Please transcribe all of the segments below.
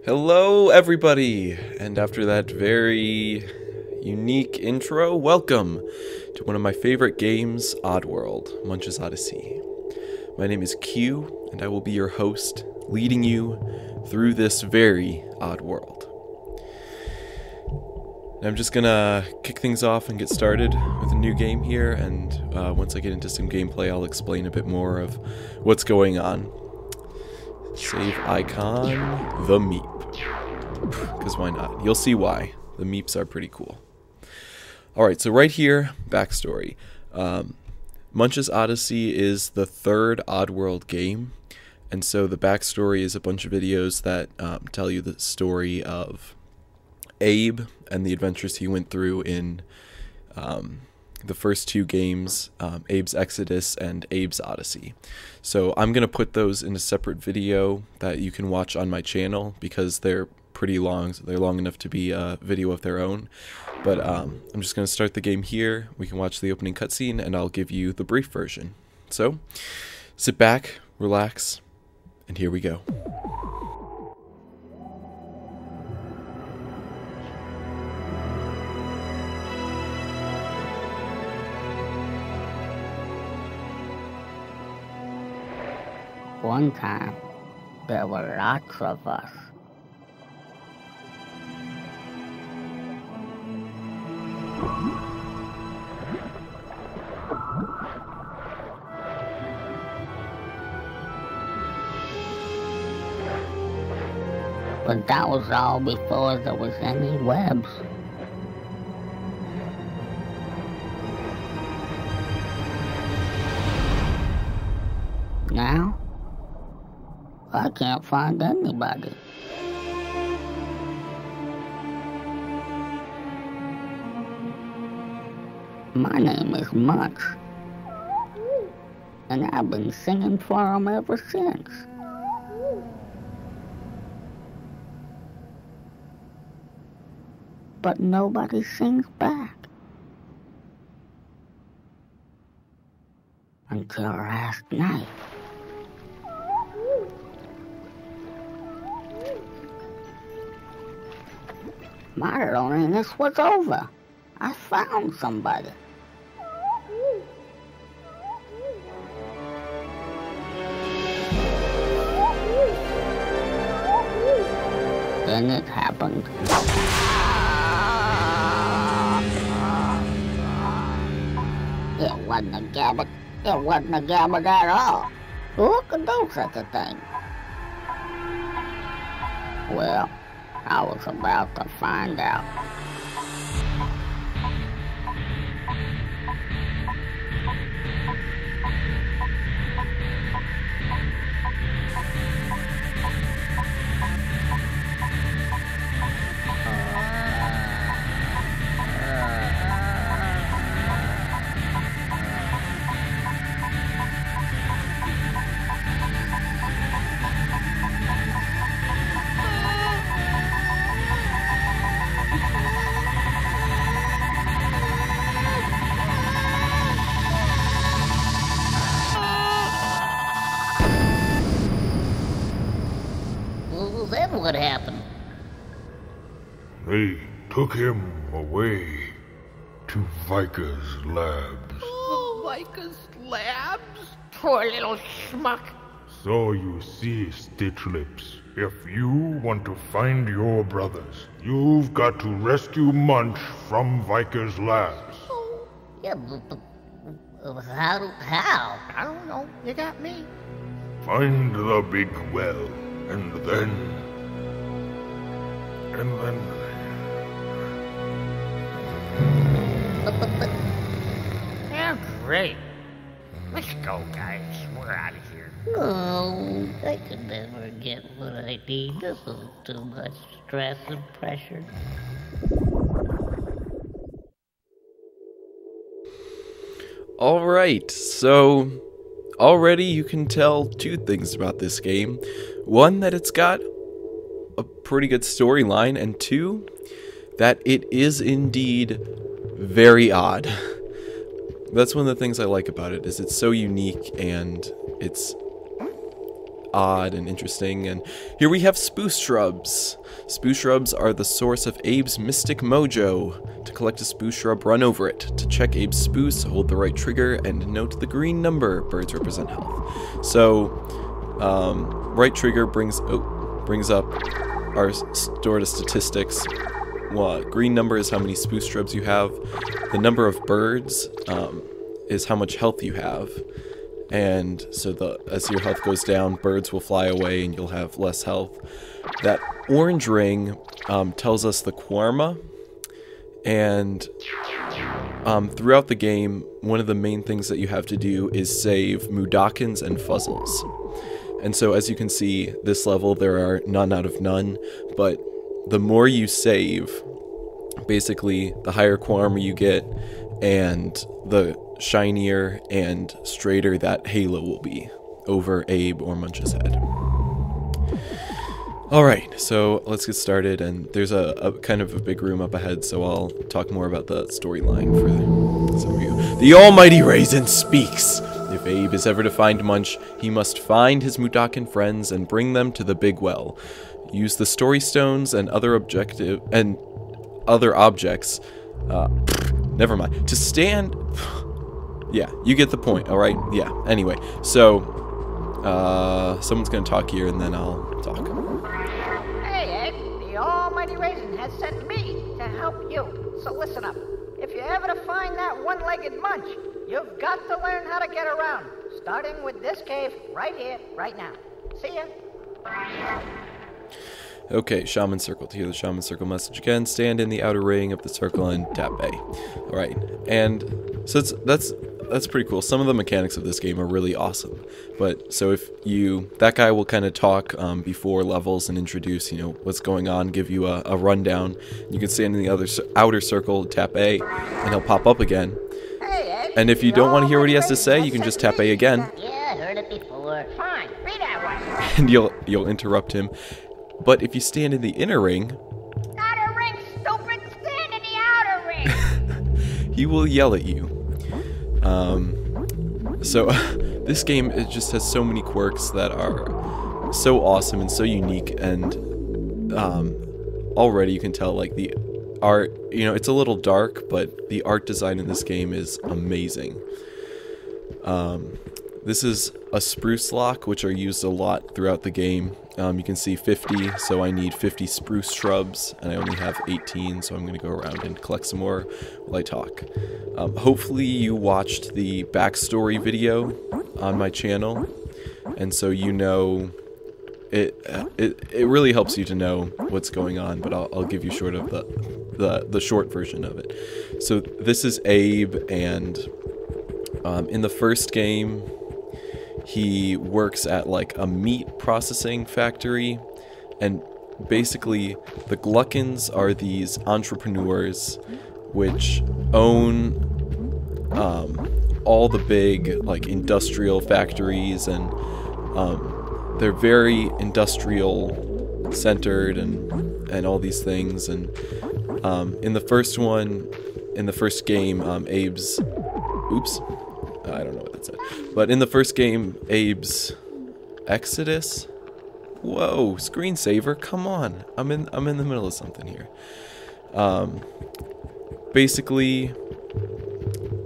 Hello everybody, and after that very unique intro, welcome to one of my favorite games, Oddworld, Munch's Oddysee. My name is Q, and I will be your host, leading you through this very odd world. I'm just gonna kick things off and get started with a new game here, and once I get into some gameplay, I'll explain a bit more of what's going on. Save icon, the meep. Because why not? You'll see why. The meeps are pretty cool. Alright, so right here, backstory. Munch's Oddysee is the third Oddworld game, and so the backstory is a bunch of videos that tell you the story of Abe and the adventures he went through in the first two games, Abe's Exodus and Abe's Oddysee. So I'm going to put those in a separate video that you can watch on my channel because they're pretty long. So they're long enough to be a video of their own. But I'm just going to start the game here. We can watch the opening cutscene and I'll give you the brief version. So sit back, relax, and here we go. One time, there were lots of us. But that was all before there was any webs. Now, I can't find anybody. My name is Munch, and I've been singing for 'em ever since. But nobody sings back. Until last night. My loneliness was over. I found somebody. Then it happened. It wasn't a gabbard. It wasn't a gabbard at all. Who could do such a thing? Well, I was about to find out. Then what happened? They took him away to Viker's labs. Oh, Viker's labs? Poor little schmuck. So you see, Stitch Lips, if you want to find your brothers, you've got to rescue Munch from Viker's labs. Oh, Yeah, but how? I don't know. You got me. Find the big well, and then... Yeah, great. Let's go, guys. We're out of here. Oh, I can never get what I need. This is too much stress and pressure. Alright, so already you can tell two things about this game. One, that it's got a pretty good storyline, and two, that it is indeed very odd. That's one of the things I like about it, is it's so unique, and it's odd and interesting. And here we have spruce shrubs. Spruce shrubs are the source of Abe's mystic mojo. To collect a spruce shrub, run over it. To check Abe's spruce, hold the right trigger and note the green number. Birds represent health. So, right trigger brings up our stored statistics. Green number is how many spruce shrubs you have. The number of birds is how much health you have. And so as your health goes down, birds will fly away and you'll have less health. That orange ring tells us the Kwarma. And throughout the game, one of the main things that you have to do is save Mudokons and Fuzzles. And so as you can see, this level there are none out of none, but the more you save, basically the higher Kwarma you get, and the shinier and straighter that halo will be over Abe or Munch's head. Alright, so let's get started, and there's a kind of a big room up ahead, so I'll talk more about the storyline for some of you. The almighty Raisin speaks! If Abe is ever to find Munch, he must find his Mudokon friends and bring them to the big well. Use the story stones and other objects. Never mind. To stand. Yeah, you get the point. All right. Yeah. Anyway, so someone's gonna talk here, and then I'll talk. Hey, Ed, the almighty Raisin has sent me to help you. So listen up. If you're ever to find that one-legged Munch, you've got to learn how to get around, starting with this cave right here, right now. See ya. Okay, Shaman Circle. To hear the Shaman Circle message again, stand in the outer ring of the circle and tap A. Alright, and so that's pretty cool. Some of the mechanics of this game are really awesome. But, so if that guy will kind of talk before levels and introduce, what's going on, give you a rundown. You can stand in the outer circle, tap A, and he'll pop up again. And if you don't want to hear what he has to say, you can just tap A again. Yeah, I heard it before. Fine, read that one. And you'll interrupt him. But if you stand in the inner ring... Outer ring, stupid! Stand in the outer ring! he will yell at you. So, this game, it just has so many quirks that are so awesome and so unique, and already you can tell, like, the art, it's a little dark, but the art design in this game is amazing. This is a spruce lock, which are used a lot throughout the game. You can see 50, so I need 50 spruce shrubs, and I only have 18, so I'm going to go around and collect some more while I talk. Hopefully you watched the backstory video on my channel, and so it really helps you to know what's going on, but I'll give you sort of the short version of it. So this is Abe, and in the first game, he works at like a meat processing factory, and basically the Gluckins are these entrepreneurs which own all the big like industrial factories, and they're very industrial centered and all these things. And in the first game, Abe's I don't know what that said. But in the first game, Abe's Exodus? Whoa, screensaver, come on. I'm in the middle of something here. Basically,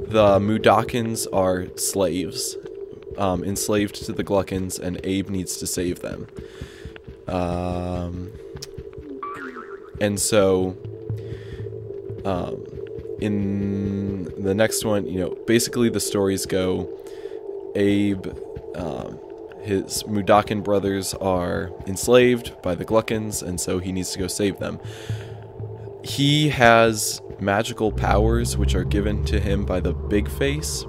the Mudokons are slaves, enslaved to the Gluckins, and Abe needs to save them. And so, in the next one, basically the stories go, Abe, his Mudokon brothers are enslaved by the Gluckins, and so he needs to go save them. He has magical powers which are given to him by the Big Face,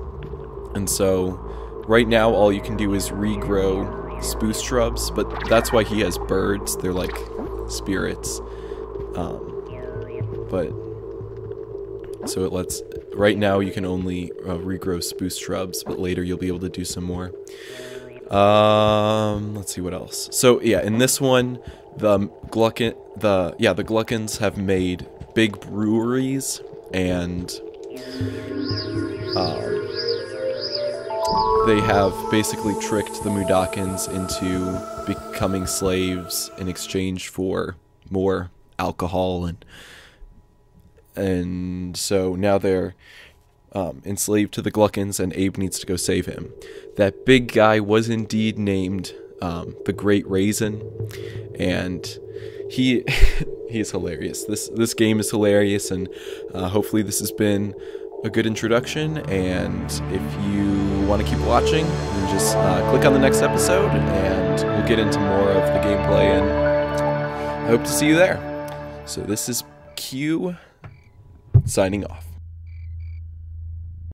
and so right now all you can do is regrow spruce shrubs, but that's why he has birds. They're like spirits. So it lets, right now you can only regrow spruce shrubs, but later you'll be able to do some more. Let's see what else. So yeah, in this one, the Gluckins have made big breweries, and they have basically tricked the Mudokons into becoming slaves in exchange for more alcohol, and so now they're enslaved to the Gluckons, and Abe needs to go save him. That big guy was indeed named the Great Raisin, and he is hilarious. This game is hilarious, and hopefully this has been a good introduction. And if you want to keep watching, then just click on the next episode, and we'll get into more of the gameplay, and I hope to see you there. So this is Q signing off.